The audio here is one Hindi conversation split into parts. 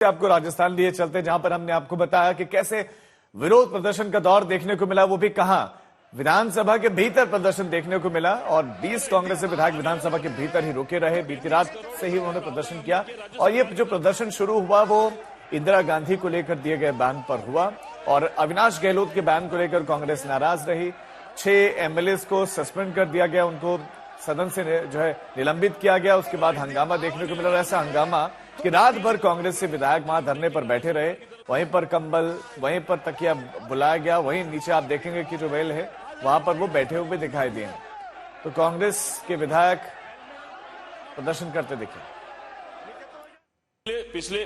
आपको राजस्थान लिए चलते हैं, जहां पर हमने आपको बताया कि कैसे विरोध प्रदर्शन का दौर देखने को मिला, वो भी कहां, विधानसभा के भीतर प्रदर्शन देखने को मिला। और 20 कांग्रेसी विधायक विधानसभा के भीतर ही रुके रहे। बीती रात से ही उन्होंने प्रदर्शन किया और ये जो प्रदर्शन शुरू हुआ वो इंदिरा गांधी को लेकर दिए गए बयान पर हुआ और अविनाश गहलोत के बयान को लेकर कांग्रेस नाराज रही। 6 एमएलए को सस्पेंड कर दिया गया, उनको सदन से जो है निलंबित किया गया। उसके बाद हंगामा देखने को मिला और ऐसा हंगामा कि रात भर कांग्रेस से विधायक वहां धरने पर बैठे रहे। वहीं पर कंबल, वहीं पर तकिया बुलाया गया, वहीं नीचे आप देखेंगे कि जो वेल है वहां पर वो बैठे हुए दिखाई दिए। तो कांग्रेस के विधायक प्रदर्शन करते दिखे।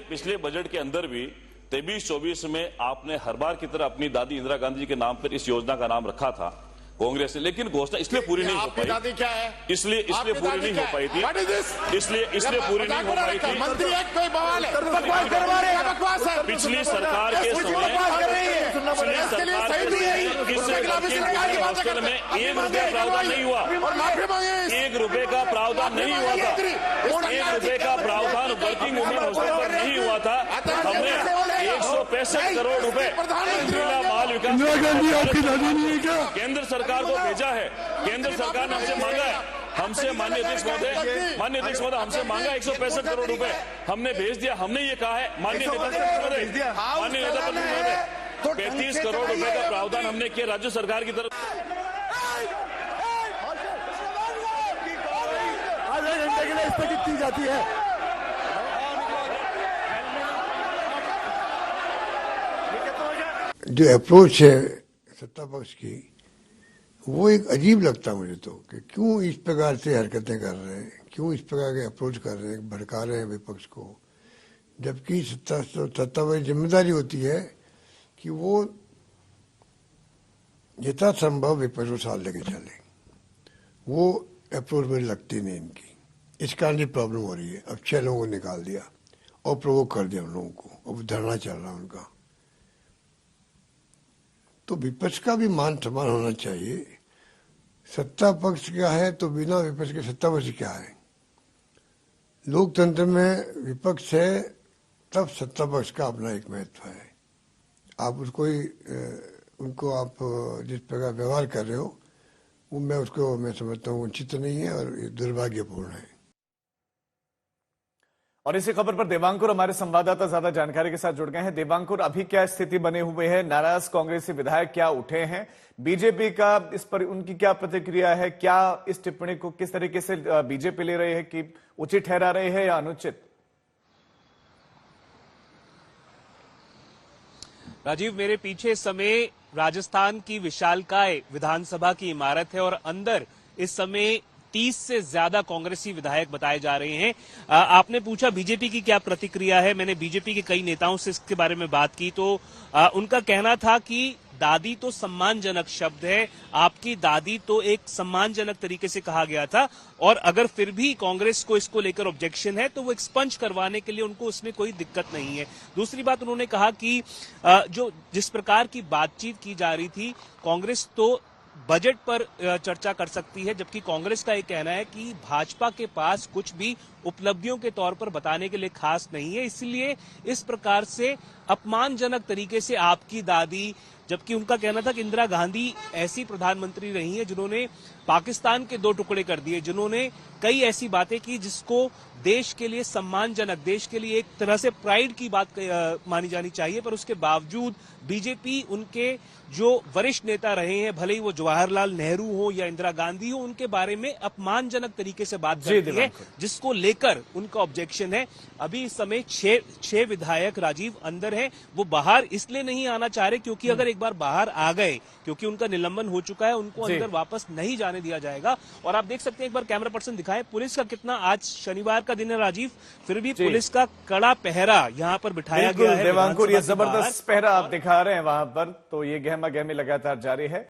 पिछले बजट के अंदर भी 23-24 में आपने हर बार की तरह अपनी दादी इंदिरा गांधी जी के नाम पर इस योजना का नाम रखा था कांग्रेस ने, लेकिन घोषणा इसलिए पूरी नहीं हो पाई। दादी क्या है? इसलिए पूरी नहीं हो पाई थी। इसलिए पूरी नहीं हो पाई थी। मंत्री एक कोई बवाल है, बकवास है। पिछली सरकार के समय में 1 रुपये प्रावधान नहीं हुआ, 1 रुपये का प्रावधान नहीं हुआ था, 1 रुपये का प्रावधान वर्किंग वुमेन हॉस्टल पर नहीं हुआ था। हमने 165 करोड़ रुपए महिला बाल विकास केंद्र सरकार को भेजा है। केंद्र सरकार ने हमसे मांगा है, हमसे माननीय अध्यक्ष महोदय हमसे मांगा 165 करोड़ रुपए, हमने भेज दिया। हमने ये कहा है माननीय नेता प्रतिनिधि महोदय 35 करोड़ रुपए का प्रावधान हमने किया राज्य सरकार की तरफ। आधे घंटे के लिए स्थगित की जाती है। जो अप्रोच है सत्ता पक्ष की वो एक अजीब लगता है मुझे तो, कि क्यों इस प्रकार से हरकतें कर रहे हैं, क्यों इस प्रकार के अप्रोच कर रहे हैं, भड़का रहे हैं विपक्ष को। जबकि सत्ता की जिम्मेदारी होती है कि वो यथासंभव विपक्ष को साथ लेके चले। वो अप्रोच मुझे लगती नहीं इनकी, इस कारण ये प्रॉब्लम हो रही है। अब 6 लोगों को निकाल दिया और प्रोवोक कर दिया उन लोगों को, अब धरना चल रहा है उनका। तो विपक्ष का भी मान सम्मान होना चाहिए। सत्ता पक्ष क्या है तो बिना विपक्ष के सत्ता पक्ष क्या है। लोकतंत्र में विपक्ष है तब सत्ता पक्ष का अपना एक महत्व है। आप उसको ही उनको आप जिस प्रकार व्यवहार कर रहे हो वो मैं समझता हूँ उचित नहीं है और ये दुर्भाग्यपूर्ण है। और इसी खबर पर देवांकुर हमारे संवाददाता ज्यादा जानकारी के साथ जुड़ गए हैं। देवांकुर, अभी क्या स्थिति बने हुए है? नाराज कांग्रेसी विधायक क्या उठे हैं? बीजेपी का इस पर उनकी क्या प्रतिक्रिया है? क्या इस टिप्पणी को किस तरीके से बीजेपी ले रही है कि उचित ठहरा रहे हैं या अनुचित? राजीव, मेरे पीछे इस समय राजस्थान की विशालकाय विधानसभा की इमारत है और अंदर इस समय 30 से ज्यादा कांग्रेसी विधायक बताए जा रहे हैं। आपने पूछा बीजेपी की क्या प्रतिक्रिया है। मैंने बीजेपी के कई नेताओं से इसके बारे में बात की तो उनका कहना था कि दादी तो सम्मानजनक शब्द है, आपकी दादी तो एक सम्मानजनक तरीके से कहा गया था और अगर फिर भी कांग्रेस को इसको लेकर ऑब्जेक्शन है तो वो एक्सपंज करवाने के लिए उनको उसमें कोई दिक्कत नहीं है। दूसरी बात उन्होंने कहा कि जिस प्रकार की बातचीत की जा रही थी, कांग्रेस तो बजट पर चर्चा कर सकती है, जबकि कांग्रेस का एक कहना है कि भाजपा के पास कुछ भी उपलब्धियों के तौर पर बताने के लिए खास नहीं है, इसलिए इस प्रकार से अपमानजनक तरीके से आपकी दादी, जबकि उनका कहना था कि इंदिरा गांधी ऐसी प्रधानमंत्री रही है जिन्होंने पाकिस्तान के 2 टुकड़े कर दिए, जिन्होंने कई ऐसी बातें की जिसको देश के लिए सम्मानजनक, देश के लिए एक तरह से प्राइड की बात मानी जानी चाहिए, पर उसके बावजूद बीजेपी उनके जो वरिष्ठ नेता रहे हैं, भले ही वो जवाहरलाल नेहरू हो या इंदिरा गांधी हो, उनके बारे में अपमानजनक तरीके से बात करती है, जिसको लेकर उनका ऑब्जेक्शन है। अभी इस समय 6 विधायक राजीव अंदर हैं, वो बाहर इसलिए नहीं आना चाह रहे क्योंकि अगर एक बार बाहर आ गए, क्योंकि उनका निलंबन हो चुका है, उनको अंदर वापस नहीं जाने दिया जाएगा। और आप देख सकते हैं, एक बार कैमरा पर्सन दिखाएं, पुलिस का कितना, आज शनिवार का दिन है राजीव, फिर भी पुलिस का कड़ा पहरा यहाँ पर बिठाया गया है। देवांकुर, ये जबरदस्त पहरा आप दिखा रहे हैं वहां पर, तो ये गहमा गहमी लगातार जारी है।